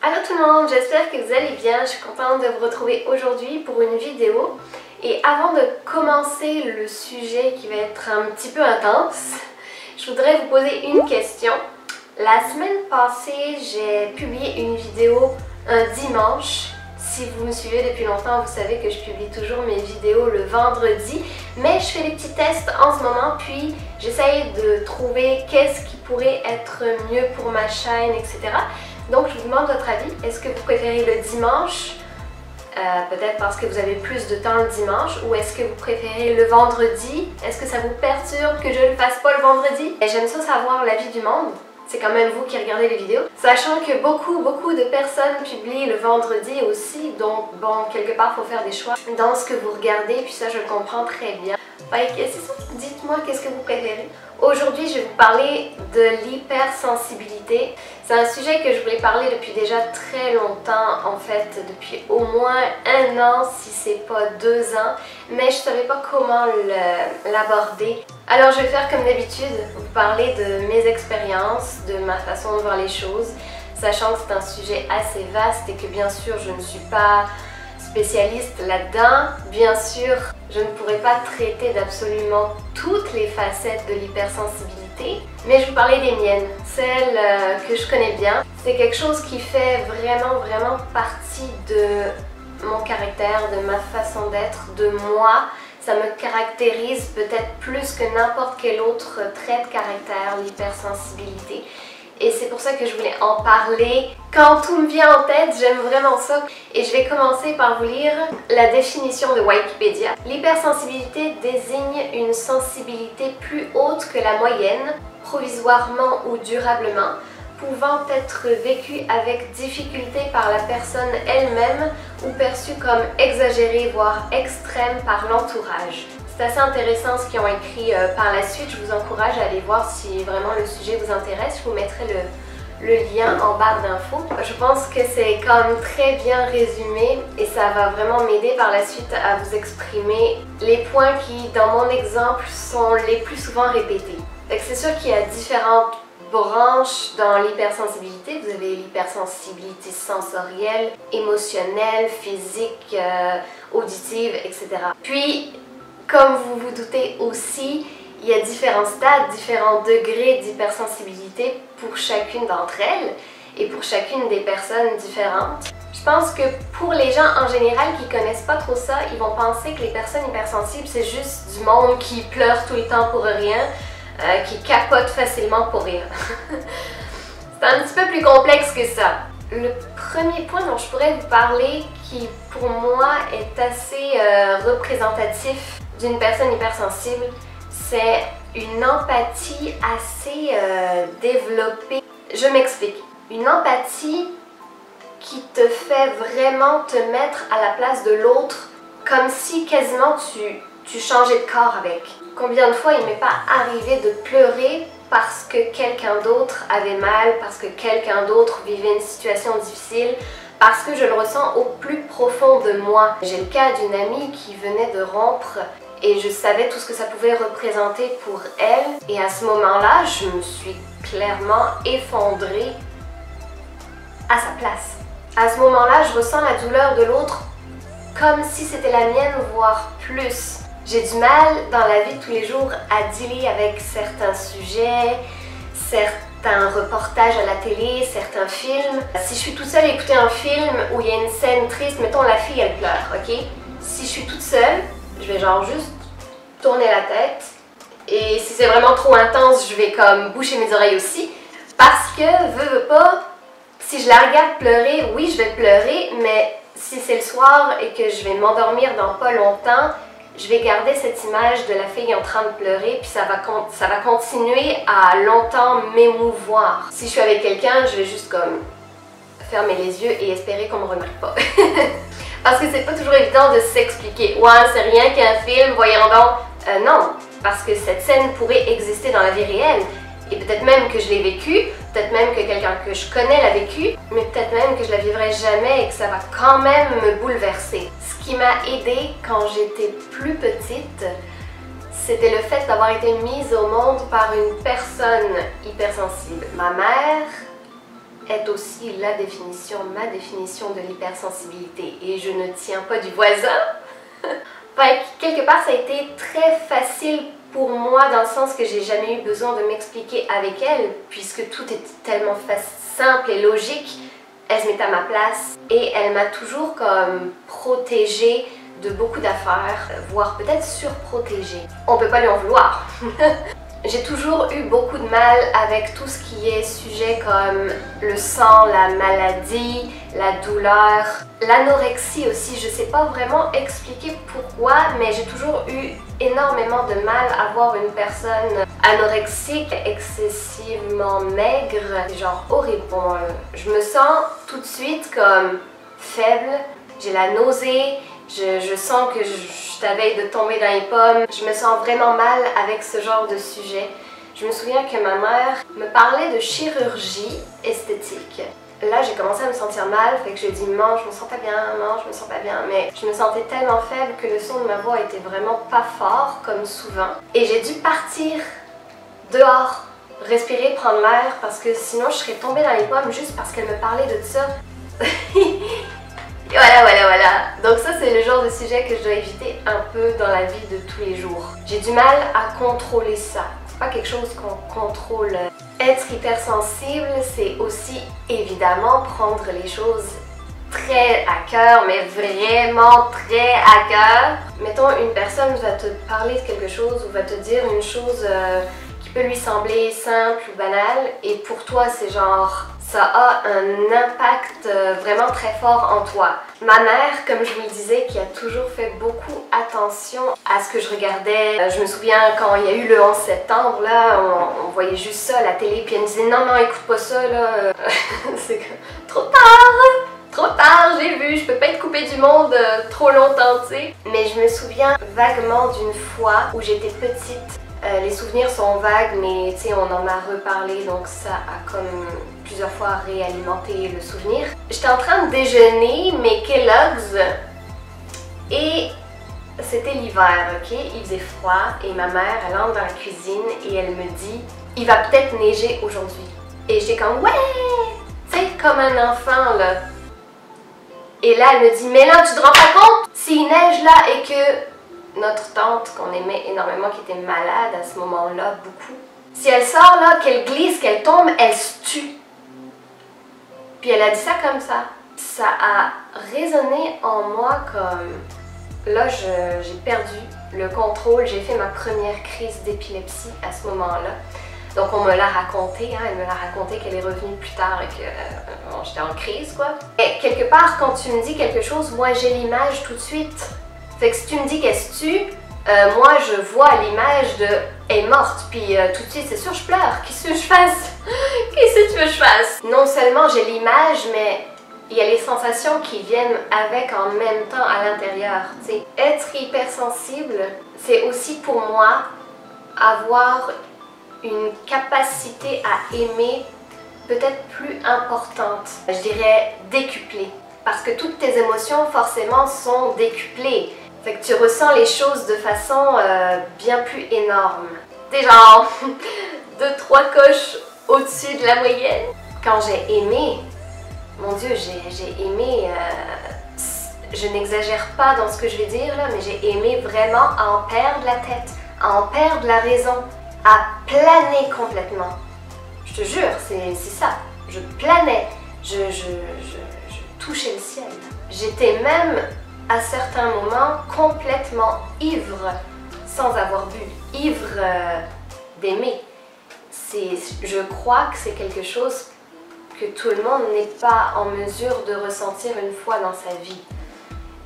Allô tout le monde, j'espère que vous allez bien. Je suis contente de vous retrouver aujourd'hui pour une vidéo. Et avant de commencer le sujet qui va être un petit peu intense, je voudrais vous poser une question. La semaine passée, j'ai publié une vidéo un dimanche. Si vous me suivez depuis longtemps, vous savez que je publie toujours mes vidéos le vendredi. Mais je fais des petits tests en ce moment, puis j'essaye de trouver qu'est-ce qui pourrait être mieux pour ma chaîne, etc. Donc je vous demande votre avis. Est-ce que vous préférez le dimanche? Peut-être parce que vous avez plus de temps le dimanche, ou est-ce que vous préférez le vendredi? Est-ce que ça vous perturbe que je ne le fasse pas le vendredi? J'aime ça savoir l'avis du monde. C'est quand même vous qui regardez les vidéos. Sachant que beaucoup de personnes publient le vendredi aussi, donc bon, quelque part il faut faire des choix dans ce que vous regardez, puis ça je le comprends très bien. Fait que c'est ça, dites-moi qu'est-ce que vous préférez. Aujourd'hui je vais vous parler de l'hypersensibilité. C'est un sujet que je voulais parler depuis déjà très longtemps, en fait depuis au moins 1 an si c'est pas 2 ans, mais je savais pas comment l'aborder. Alors je vais faire comme d'habitude, vous parler de mes expériences, de ma façon de voir les choses, sachant que c'est un sujet assez vaste et que bien sûr je ne suis pas spécialiste là-dedans. Bien sûr, je ne pourrai pas traiter d'absolument toutes les facettes de l'hypersensibilité, mais je vais vous parler des miennes, celles que je connais bien. C'est quelque chose qui fait vraiment partie de mon caractère, de ma façon d'être, de moi. Ça me caractérise peut-être plus que n'importe quel autre trait de caractère, l'hypersensibilité. Et c'est pour ça que je voulais en parler. Quand tout me vient en tête, j'aime vraiment ça. Et je vais commencer par vous lire la définition de Wikipédia. L'hypersensibilité désigne une sensibilité plus haute que la moyenne, provisoirement ou durablement, pouvant être vécue avec difficulté par la personne elle-même ou perçue comme exagérée, voire extrême par l'entourage. C'est assez intéressant ce qu'ils ont écrit par la suite. Je vous encourage à aller voir si vraiment le sujet vous intéresse. Je vous mettrai le lien en barre d'infos. Je pense que c'est quand même très bien résumé et ça va vraiment m'aider par la suite à vous exprimer les points qui, dans mon exemple, sont les plus souvent répétés. C'est sûr qu'il y a différentes branches dans l'hypersensibilité. Vous avez l'hypersensibilité sensorielle, émotionnelle, physique, auditive, etc. Puis, comme vous vous doutez aussi, il y a différents stades, différents degrés d'hypersensibilité pour chacune d'entre elles et pour chacune des personnes différentes. Je pense que pour les gens en général qui connaissent pas trop ça, ils vont penser que les personnes hypersensibles, c'est juste du monde qui pleure tout le temps pour rien, qui capote facilement pour rien. C'est un petit peu plus complexe que ça. Le premier point dont je pourrais vous parler, qui pour moi est assez représentatif d'une personne hypersensible, c'est une empathie assez développée. Je m'explique. Une empathie qui te fait vraiment te mettre à la place de l'autre, comme si quasiment tu changeais de corps avec. Combien de fois il m'est pas arrivé de pleurer parce que quelqu'un d'autre avait mal, parce que quelqu'un d'autre vivait une situation difficile, parce que je le ressens au plus profond de moi. J'ai le cas d'une amie qui venait de rompre et je savais tout ce que ça pouvait représenter pour elle. Et à ce moment-là, je me suis clairement effondrée à sa place. À ce moment-là, je ressens la douleur de l'autre comme si c'était la mienne, voire plus. J'ai du mal dans la vie de tous les jours à dealer avec certains sujets, certains reportages à la télé, certains films. Si je suis toute seule à écouter un film où il y a une scène triste, mettons la fille elle pleure, ok? Si je suis toute seule, je vais genre juste tourner la tête. Et si c'est vraiment trop intense, je vais comme boucher mes oreilles aussi. Parce que, veux pas, si je la regarde pleurer, oui je vais pleurer, mais si c'est le soir et que je vais m'endormir dans pas longtemps, je vais garder cette image de la fille en train de pleurer, puis ça va continuer à longtemps m'émouvoir. Si je suis avec quelqu'un, je vais juste comme fermer les yeux et espérer qu'on me remarque pas. Parce que c'est pas toujours évident de s'expliquer. Ouais, c'est rien qu'un film, voyons donc. Non, parce que cette scène pourrait exister dans la vie réelle. Et peut-être même que je l'ai vécue, peut-être même que quelqu'un que je connais l'a vécue, mais peut-être même que je la vivrai jamais et que ça va quand même me bouleverser. Ce qui m'a aidée quand j'étais plus petite, c'était le fait d'avoir été mise au monde par une personne hypersensible. Ma mère est aussi la définition, ma définition de l'hypersensibilité et je ne tiens pas du voisin. Fait que quelque part ça a été très facile pour moi dans le sens que j'ai jamais eu besoin de m'expliquer avec elle puisque tout était tellement simple et logique. Elle se met à ma place et elle m'a toujours comme protégée de beaucoup d'affaires, voire peut-être surprotégée. On peut pas lui en vouloir. J'ai toujours eu beaucoup de mal avec tout ce qui est sujet comme le sang, la maladie, la douleur, l'anorexie aussi. Je sais pas vraiment expliquer pourquoi, mais j'ai toujours eu énormément de mal à voir une personne anorexique, excessivement maigre. C'est genre horrible pour moi. Je me sens tout de suite comme faible, j'ai la nausée. Je sens que je t'avais de tomber dans les pommes. Je me sens vraiment mal avec ce genre de sujet. Je me souviens que ma mère me parlait de chirurgie esthétique. Là, j'ai commencé à me sentir mal, fait que je lui ai dit « Non, je me sens pas bien, non, je me sens pas bien ». Mais je me sentais tellement faible que le son de ma voix était vraiment pas fort, comme souvent. Et j'ai dû partir dehors, respirer, prendre l'air, parce que sinon je serais tombée dans les pommes juste parce qu'elle me parlait de ça. Voilà. Donc ça, c'est le genre de sujet que je dois éviter un peu dans la vie de tous les jours. J'ai du mal à contrôler ça. C'est pas quelque chose qu'on contrôle. Être hypersensible, c'est aussi évidemment prendre les choses très à cœur, mais vraiment très à cœur. Mettons, une personne va te parler de quelque chose ou va te dire une chose qui peut lui sembler simple ou banale, et pour toi, c'est genre... ça a un impact vraiment très fort en toi. Ma mère, comme je vous le disais, qui a toujours fait beaucoup attention à ce que je regardais. Je me souviens quand il y a eu le 11 septembre, là, on voyait juste ça à la télé, puis elle me disait « Non, non, écoute pas ça, là. » C'est trop tard, j'ai vu, je peux pas être coupée du monde trop longtemps, tu sais. Mais je me souviens vaguement d'une fois où j'étais petite. Les souvenirs sont vagues, mais tu sais, on en a reparlé, donc ça a comme plusieurs fois réalimenté le souvenir. J'étais en train de déjeuner mes Kellogg's et c'était l'hiver, ok? Il faisait froid et ma mère, elle entre dans la cuisine et elle me dit « Il va peut-être neiger aujourd'hui. » Et j'étais comme « Ouais! » Tu sais, comme un enfant, là. Et là, elle me dit « Mais là, tu te rends pas compte? S'il neige là et que... » Notre tante, qu'on aimait énormément, qui était malade à ce moment-là, beaucoup. Si elle sort là, qu'elle glisse, qu'elle tombe, elle se tue. Puis elle a dit ça comme ça. Ça a résonné en moi comme... Là, j'ai perdu le contrôle. J'ai fait ma première crise d'épilepsie à ce moment-là. Donc on me l'a raconté, hein, elle me l'a raconté qu'elle est revenue plus tard et que bon, j'étais en crise, quoi. Et quelque part, quand tu me dis quelque chose, moi j'ai l'image tout de suite. Fait que si tu me dis qu'elle se tue, moi je vois l'image de « elle est morte », puis tout de suite c'est sûr je pleure, qu'est-ce que je fasse? Qu'est-ce que tu veux que je fasse? Non seulement j'ai l'image, mais il y a les sensations qui viennent avec en même temps à l'intérieur. Être hypersensible, c'est aussi pour moi avoir une capacité à aimer peut-être plus importante, je dirais décuplée. Parce que toutes tes émotions forcément sont décuplées. Fait que tu ressens les choses de façon bien plus énorme. T'es genre 2-3 coches au-dessus de la moyenne. Quand j'ai aimé, mon Dieu, j'ai aimé, je n'exagère pas dans ce que je vais dire là, mais j'ai aimé vraiment à en perdre la tête, à en perdre la raison, à planer complètement. Je te jure, c'est ça. Je planais, je touchais le ciel. J'étais même à certains moments complètement ivre sans avoir bu, ivre d'aimer. Je crois que c'est quelque chose que tout le monde n'est pas en mesure de ressentir une fois dans sa vie.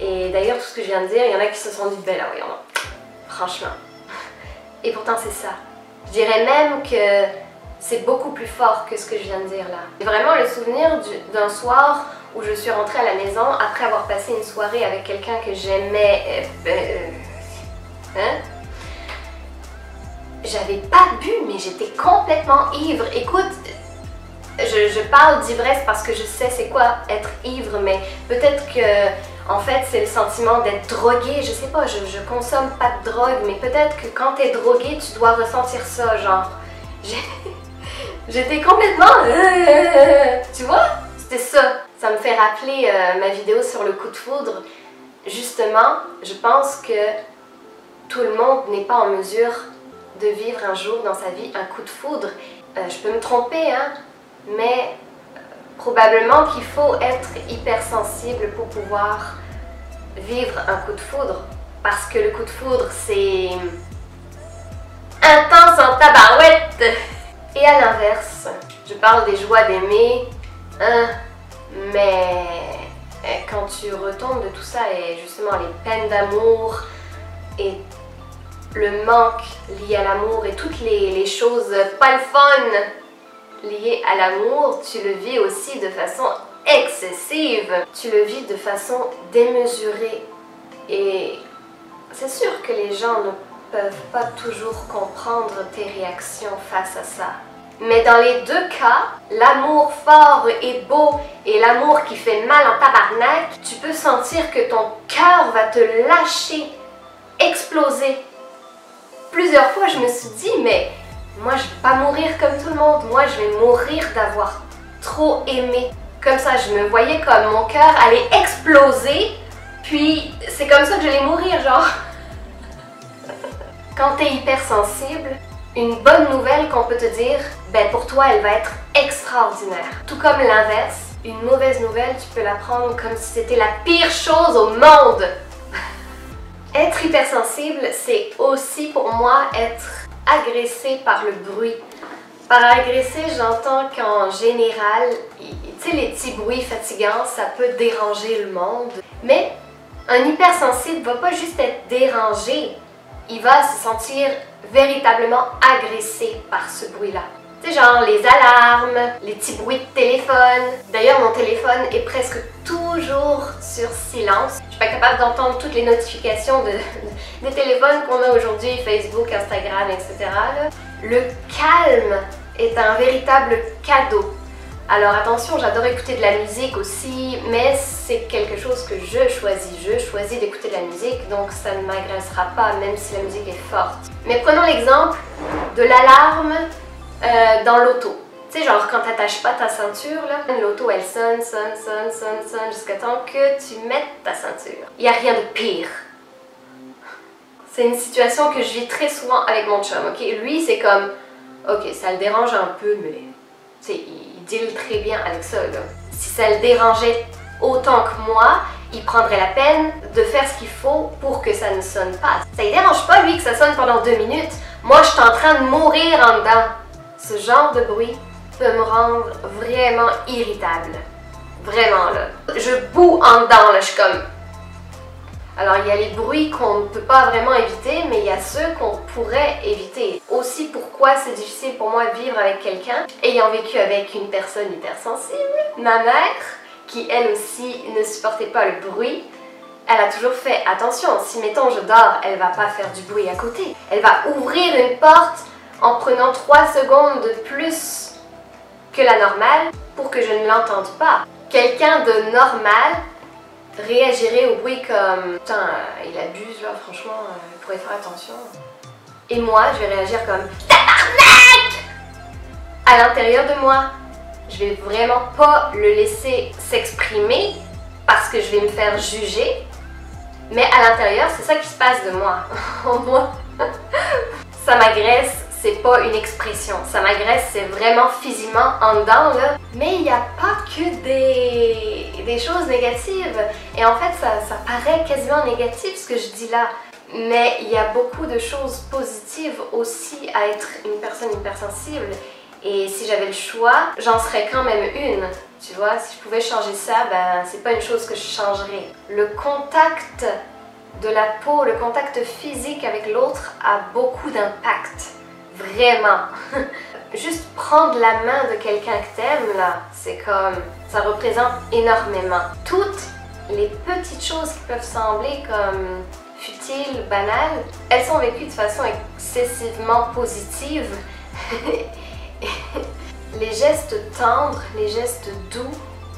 Et d'ailleurs, tout ce que je viens de dire, il y en a qui se sont dit « ben là, oui, franchement ». Et pourtant, c'est ça. Je dirais même que c'est beaucoup plus fort que ce que je viens de dire là. C'est vraiment le souvenir d'un soir où je suis rentrée à la maison après avoir passé une soirée avec quelqu'un que j'aimais. J'avais pas bu, mais j'étais complètement ivre. Écoute, je parle d'ivresse parce que je sais c'est quoi être ivre, mais peut-être que en fait c'est le sentiment d'être drogué. Je sais pas, je consomme pas de drogue, mais peut-être que quand t'es drogué, tu dois ressentir ça, genre. J'étais complètement... Tu vois? C'était ça. Ça me fait rappeler ma vidéo sur le coup de foudre. Justement, je pense que tout le monde n'est pas en mesure de vivre un jour dans sa vie un coup de foudre. Je peux me tromper, hein, mais probablement qu'il faut être hypersensible pour pouvoir vivre un coup de foudre. Parce que le coup de foudre, c'est intense en tabarouette. Et à l'inverse, je parle des joies d'aimer, hein, mais quand tu retombes de tout ça et justement les peines d'amour et le manque lié à l'amour et toutes les choses pas le fun liées à l'amour, tu le vis aussi de façon excessive. Tu le vis de façon démesurée. Et c'est sûr que les gens ne peuvent pas toujours comprendre tes réactions face à ça. Mais dans les deux cas, l'amour fort et beau et l'amour qui fait mal en tabarnak, tu peux sentir que ton cœur va te lâcher, exploser. Plusieurs fois, je me suis dit, mais moi, je vais pas mourir comme tout le monde. Moi, je vais mourir d'avoir trop aimé. Comme ça, je me voyais comme mon cœur allait exploser. Puis, c'est comme ça que j'allais mourir, genre. Quand t'es hypersensible, une bonne nouvelle qu'on peut te dire, ben pour toi, elle va être extraordinaire. Tout comme l'inverse, une mauvaise nouvelle, tu peux la prendre comme si c'était la pire chose au monde. Être hypersensible, c'est aussi pour moi être agressé par le bruit. Par agressé, j'entends qu'en général, tu sais, les petits bruits fatigants, ça peut déranger le monde. Mais un hypersensible va pas juste être dérangé, il va se sentir véritablement agressé par ce bruit-là. Tu sais, genre les alarmes, les petits bruits de téléphone. D'ailleurs, mon téléphone est presque toujours sur silence. Je suis pas capable d'entendre toutes les notifications des téléphones qu'on a aujourd'hui, Facebook, Instagram, etc. là. Le calme est un véritable cadeau. Alors attention, j'adore écouter de la musique aussi, mais c'est quelque chose que je choisis. Je choisis d'écouter de la musique, donc ça ne m'agressera pas, même si la musique est forte. Mais prenons l'exemple de l'alarme dans l'auto. Tu sais, genre quand t'attaches pas ta ceinture, là, l'auto elle sonne jusqu'à temps que tu mettes ta ceinture. Il n'y a rien de pire. C'est une situation que je vis très souvent avec mon chum, ok? Lui, c'est comme, ok, ça le dérange un peu, mais tu sais, il deal très bien avec ça, là. Si ça le dérangeait autant que moi, il prendrait la peine de faire ce qu'il faut pour que ça ne sonne pas. Ça ne dérange pas, lui, que ça sonne pendant 2 minutes. Moi, je suis en train de mourir en dedans. Ce genre de bruit peut me rendre vraiment irritable. Vraiment, là. Je boue en dedans, là. Je suis comme... Alors, il y a les bruits qu'on ne peut pas vraiment éviter, mais il y a ceux qu'on pourrait éviter. Aussi, pourquoi c'est difficile pour moi de vivre avec quelqu'un, ayant vécu avec une personne hypersensible, ma mère, qui elle aussi ne supportait pas le bruit, elle a toujours fait attention. Si, mettons, je dors, elle va pas faire du bruit à côté. Elle va ouvrir une porte en prenant 3 secondes de plus que la normale pour que je ne l'entende pas. Quelqu'un de normal réagirait au bruit comme « Putain, il abuse là, franchement, il pourrait faire attention. » Et moi, je vais réagir comme « Tabarnak !» À l'intérieur de moi. Je vais vraiment pas le laisser s'exprimer parce que je vais me faire juger. Mais à l'intérieur, c'est ça qui se passe de moi. En moi. Ça m'agresse, c'est pas une expression. Ça m'agresse, c'est vraiment physiquement en dedans, là. Mais il n'y a pas que des choses négatives. Et en fait, ça paraît quasiment négatif ce que je dis là. Mais il y a beaucoup de choses positives aussi à être une personne hypersensible. Et si j'avais le choix, j'en serais quand même une. Tu vois, si je pouvais changer ça, ben c'est pas une chose que je changerais. Le contact de la peau, le contact physique avec l'autre a beaucoup d'impact. Vraiment. Juste prendre la main de quelqu'un que t'aimes, là, c'est comme... ça représente énormément. Toutes les petites choses qui peuvent sembler comme futiles, banales, elles sont vécues de façon excessivement positive. Les gestes tendres, les gestes doux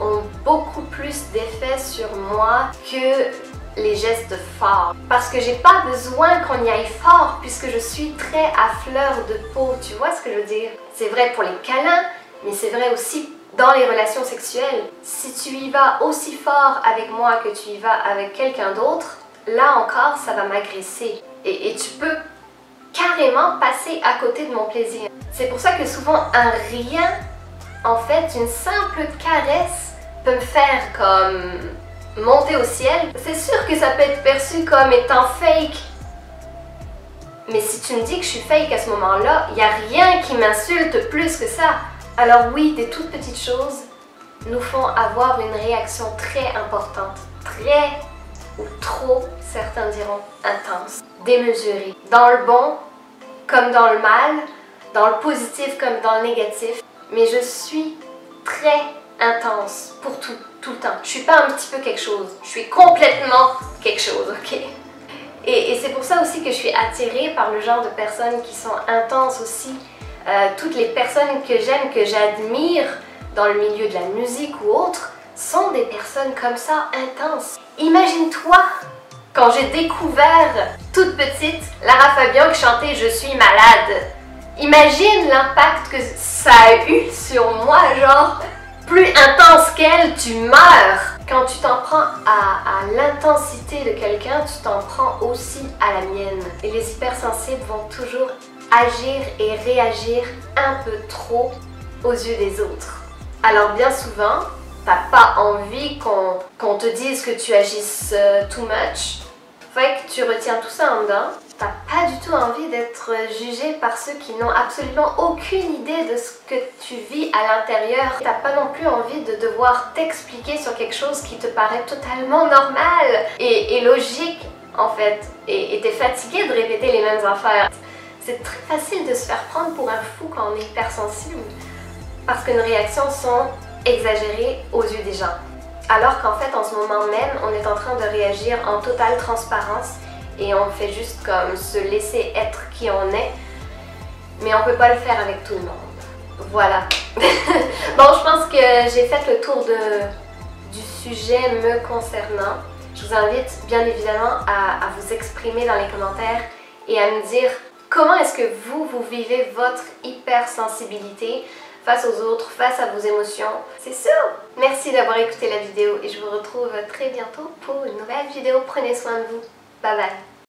ont beaucoup plus d'effet sur moi que les gestes forts. Parce que j'ai pas besoin qu'on y aille fort puisque je suis très à fleur de peau, tu vois ce que je veux dire? C'est vrai pour les câlins, mais c'est vrai aussi dans les relations sexuelles. Si tu y vas aussi fort avec moi que tu y vas avec quelqu'un d'autre, là encore ça va m'agresser. Et tu peux carrément passer à côté de mon plaisir. C'est pour ça que souvent un rien, en fait, une simple caresse peut me faire comme monter au ciel. C'est sûr que ça peut être perçu comme étant fake. Mais si tu me dis que je suis fake à ce moment-là, il n'y a rien qui m'insulte plus que ça. Alors oui, des toutes petites choses nous font avoir une réaction très importante. Très ou trop, certains diront, intense. Démesurée. Dans le bon comme dans le mal, dans le positif comme dans le négatif. Mais je suis très intense pour tout le temps. Je suis pas un petit peu quelque chose, je suis complètement quelque chose, ok? Et c'est pour ça aussi que je suis attirée par le genre de personnes qui sont intenses aussi. Toutes les personnes que j'aime, que j'admire dans le milieu de la musique ou autre, sont des personnes comme ça, intenses. Imagine-toi quand j'ai découvert, toute petite, Lara Fabian qui chantait « Je suis malade ». Imagine l'impact que ça a eu sur moi, genre, plus intense qu'elle, tu meurs. Quand tu t'en prends à l'intensité de quelqu'un, tu t'en prends aussi à la mienne. Et les hypersensibles vont toujours agir et réagir un peu trop aux yeux des autres. Alors bien souvent, t'as pas envie qu'on te dise que tu agisses too much. Fait que tu retiens tout ça en dedans. T'as pas du tout envie d'être jugé par ceux qui n'ont absolument aucune idée de ce que tu vis à l'intérieur. T'as pas non plus envie de devoir t'expliquer sur quelque chose qui te paraît totalement normal et logique en fait. Et t'es fatigué de répéter les mêmes affaires. C'est très facile de se faire prendre pour un fou quand on est hypersensible parce que nos réactions sont exagérées aux yeux des gens. Alors qu'en fait, en ce moment même, on est en train de réagir en totale transparence et on fait juste comme se laisser être qui on est, mais on peut pas le faire avec tout le monde. Voilà. Bon, je pense que j'ai fait le tour du sujet me concernant. Je vous invite bien évidemment à vous exprimer dans les commentaires et à me dire comment est-ce que vous vivez votre hypersensibilité face aux autres, face à vos émotions. C'est sûr! Merci d'avoir écouté la vidéo et je vous retrouve très bientôt pour une nouvelle vidéo. Prenez soin de vous. Bye bye!